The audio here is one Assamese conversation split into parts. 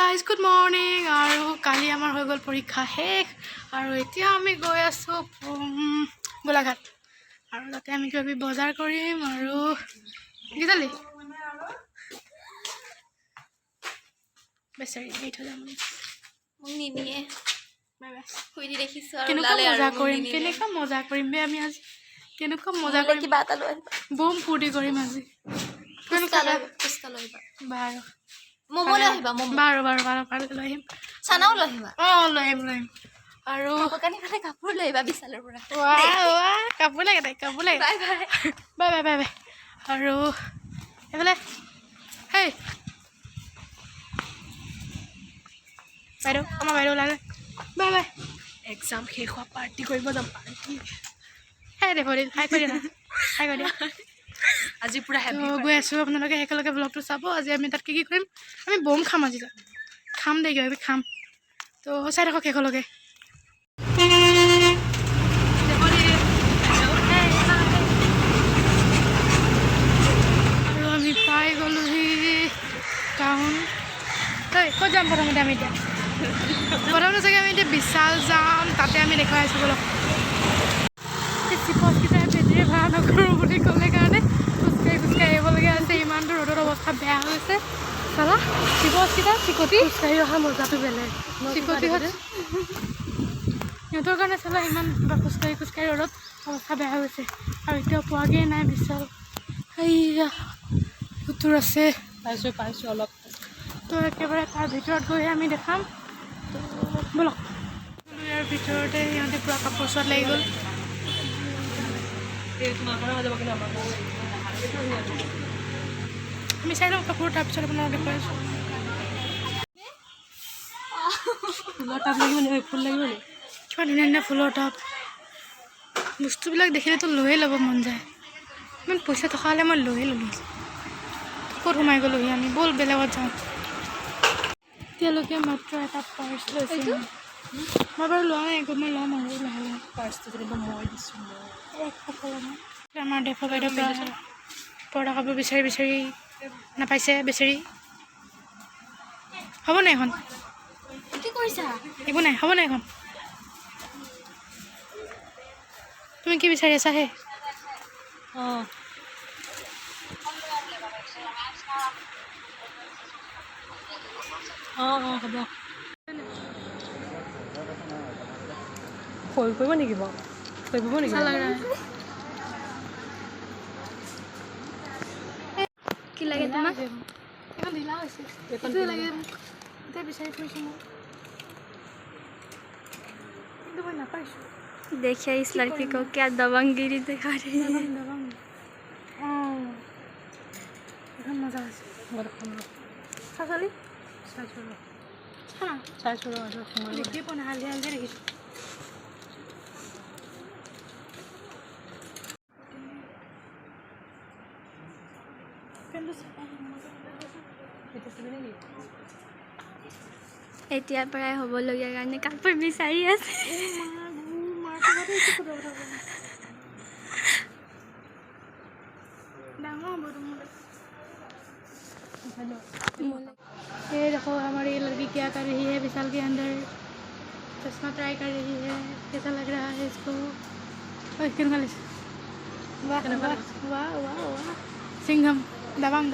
গাইজ গুড মৰ্ণিং আৰু কালি আমাৰ হৈ গ'ল পৰীক্ষা শেষ আৰু এতিয়া আমি গৈ আছোঁ গোলাঘাট আৰু তাতে আমি কিবা বজাৰ কৰিম আৰু গীতালি বেচাৰি দি থৈ যাম মোক নিনিয়ে শুই দি দেখিছোঁ আৰু কেনেকুৱা মজা কৰিম বে আমি আজি কেনেকুৱা মজা কৰিম কিবা এটা লৈ বম ফূৰ্তি কৰিম আজি ফুচকা লৈ বাৰু ম'ম' লৈ আহিবা বাৰু লৈ আহিম চানাও লৈ আহিবা লৈ আহিম আৰু কাপোৰ লৈ আহিবা বিশালৰ পৰা কাপোৰ লাগে বাই আৰু এইফালে হেই আমাৰ বাইদেউ ওলালে বাই এক্সাম শেষ হোৱা পাৰ্টি কৰিব যাম পাৰ্টি হে দে ভৰিল হাই কৰি দিয়া আজি পুৰা হেভি গৈ আছোঁ আপোনালোকে একেলগে ব্লগটো চাব আজি আমি তাত কি কৰিম আমি বম খাম আজি তাত খাম দেই কিবা খাম তো চাই থাকক শেষলৈকে আৰু আমি পাই গ'লোহি টাউন ক'ত যাম প্ৰথমতে আমি এতিয়া চাগে আমি এতিয়া বিশাল যাম তাতে আমি দেখুৱাই আছোঁ বলক চিপছকেইটাই বেটেৰী ভাড়া নকৰোঁ বুলি ক'লে কাৰণে খোজকাঢ়ি আহিবলগীয়া আছে ইমানটো ৰ'দৰ অৱস্থা বেয়া হৈছে চালা চিপছকেইটা চিকটি খোজকাঢ়ি অহা মজাটো বেলেগ চিকটি সিহঁতৰ কাৰণে চালা ইমান কিবা খোজকাঢ়ি ৰ'দত অৱস্থা বেয়া হৈছে আৰু এতিয়াও পোৱাগৈয়ে নাই বিশাল সেয়া সুতুৰ আছে পাইছোঁ অলপ তো একেবাৰে তাৰ ভিতৰত গৈ আমি দেখাম বলক ইয়াৰ ভিতৰতে সিহঁতে পূৰা কাপোৰ চোৱাত লাগি গ'ল আমি চাই লওঁ কাপোৰ তাৰপিছত আপোনাক দেখুৱাই আছোঁ ফুলৰ টাব লাগিব ফুল লাগিব কিমান ধুনীয়া ফুলৰ টাব বস্তুবিলাক দেখিলেতো লৈয়ে ল'ব মন যায় ইমান পইচা থকা হ'লে মই লৈয়ে ল'লোঁ ক'ত সোমাই গ'লোহি আমি ব'ল বেলেগত যাওঁ এতিয়ালৈকে মাত্ৰ এটা পাৰ্চ লৈছে মই বাৰু লোৱা নাই মই ল'ম আৰু লাহে পাৰ্চটো যেনিবা মই দিছোঁ আমাৰ ডেফৰ বাইদেউৰ পৰা পৰ্দা কাপোৰ বিচাৰি নাপাইছে বেচেৰি হ'ব নাই এখন কি কৰিছা একো নাই হ'ব নাই এখন তুমি কি বিচাৰি আছা হে হ'ব ফল কৰিব নেকি বাৰু কৰিব নেকি কি লাগে তোমাক এখন ঢিলা হৈছে লাগে এতিয়া বিচাৰি ফুৰিছোঁ মই কিন্তু মই নাপাইছোঁ देखिए इस लड़की को क्या दबंगगिरी दिखा रही है এখন মজা আছে চালি চাইছোঁ দেখিয়ে পোৱা নাই হালধীয়া দেখিছোঁ এতিয়াৰ পৰাই হ'বলগীয়া কাৰণে কাপোৰ বিচাৰি আছে ये देखो हमारी लड़की क्या कर रही है विशाल के अंदर चश्मा ट्राई कर रही है कैसा लग रहा है इसको वाह वाह वाह वाह सिंघम दबंग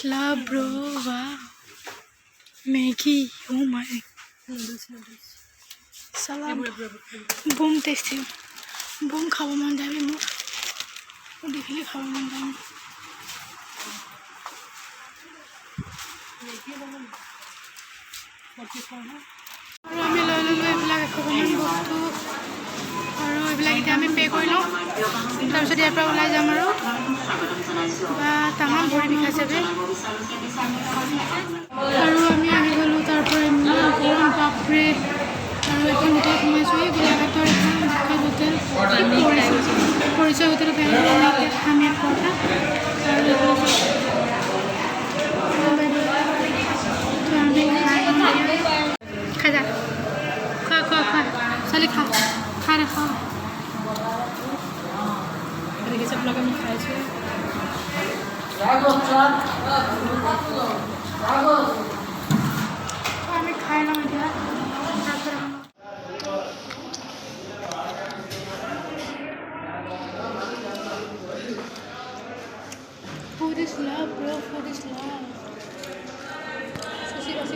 लव ब्रो वाह मैगी ओ माय सलाम बुम टेस्टी बुम खाब मन जाए मोर देखिले खाब मन जाए আৰু আমি লৈ ল'লোঁ এইবিলাক এশমান বস্তু আৰু এইবিলাক এতিয়া আমি পে' কৰি লওঁ তাৰপিছত ইয়াৰ পৰা ওলাই যাম আৰু বা তামাম ভৰি বিষাইছে বে আৰু আমি আহি গ'লোঁ তাৰ পৰা ইমান গৰম বাপৰে আৰু এখন হোটেলত সোমাইছোঁ এই গোলাঘাটৰ এখন বিখ্যাত হোটেল পৰিচয় হোটেলত আহি খাম ইয়াত পৰঠা খাই যা খোৱা ছোৱালী খা দেখিছে আপোনালোকে মই খাইছোঁ খাই লওঁ এতিয়া তাৰপিছত food is love, bro. Food is love. Sushi basi.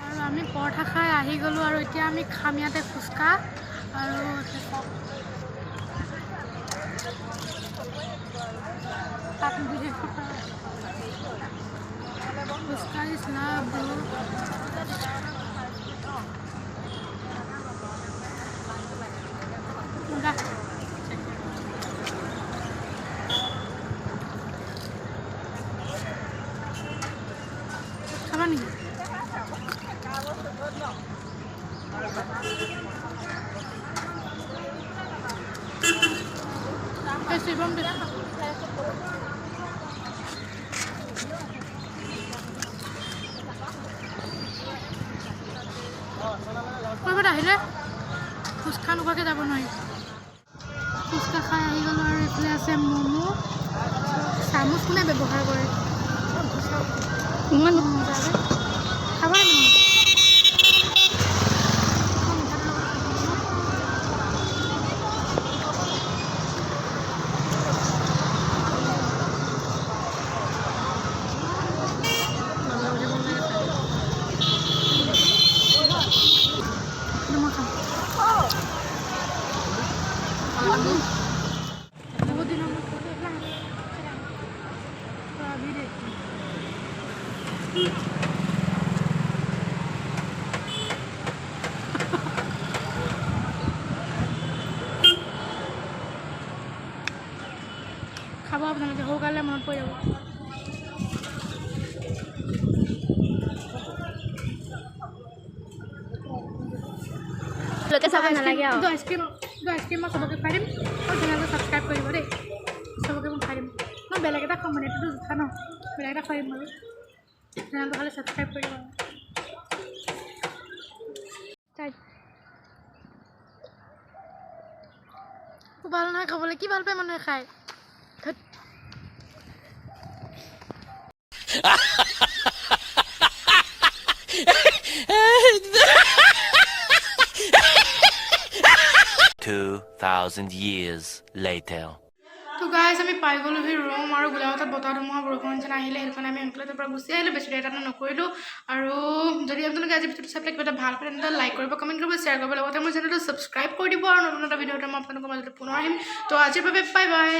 আৰু আমি পৰঠা খাই আহি গ'লোঁ আৰু এতিয়া আমি খাম ইয়াতে ফুচকা আৰু ফুচকা ইজ লাভ ব্ৰো খাবা নেকি শিৱম দে ক'ৰবাত আহিলে ফুচকা নোখোৱাকৈ যাব নোৱাৰি ফুচকা খাই আহি গ'লোঁ আৰু এইফালে আছে ম'ম' চামুচ কোনে ব্যৱহাৰ কৰে ইমান খাবা बहुत दिनों में अभी देखते খাব আপোনালোকে সৌকালে মনত পৰি যাব চাব নালাগে আৰু আইচক্ৰীম মই চবকে খুৱাই দিম আৰু চেনেলটো ছাবস্ক্ৰাইব কৰিব দেই চবকে মই খুৱাই দিম মই বেলেগ এটা খাম মানে এইটোতো জোঠা ন বেলেগ এটা খুৱাই দিম বাৰু চেনেলটো খালি ছাবস্ক্ৰাইব কৰি দিব ভাল নহয় খাবলৈ কি ভাল পায় মানুহে খায় $2,000 years later. তো গাইজ আমি পাই গ'লোঁ সেই ৰুম আৰু গোলাঘাটত বতাহ ধুমুহা বৰষুণ যেন আহিলে সেইটো কাৰণে আমি এনকলেজৰ পৰা গুচি আহিলোঁ বেছি দেৰি এটা নকৰিলোঁ আৰু যদি আপোনালোকে আজি ভিডিঅ'টো চাই পেলাই কিবা এটা ভাল পায় তেন্তে লাইক কৰিব কমেণ্ট কৰিব শ্বেয়াৰ কৰিব লগতে মোৰ চেনেলটো ছাবস্ক্ৰাইব কৰি দিব আৰু নতুন এটা ভিডিঅ'তে মই আপোনালোকৰ মাজতে পুনৰ আহিম তো আজিৰ বাবে বাই বাই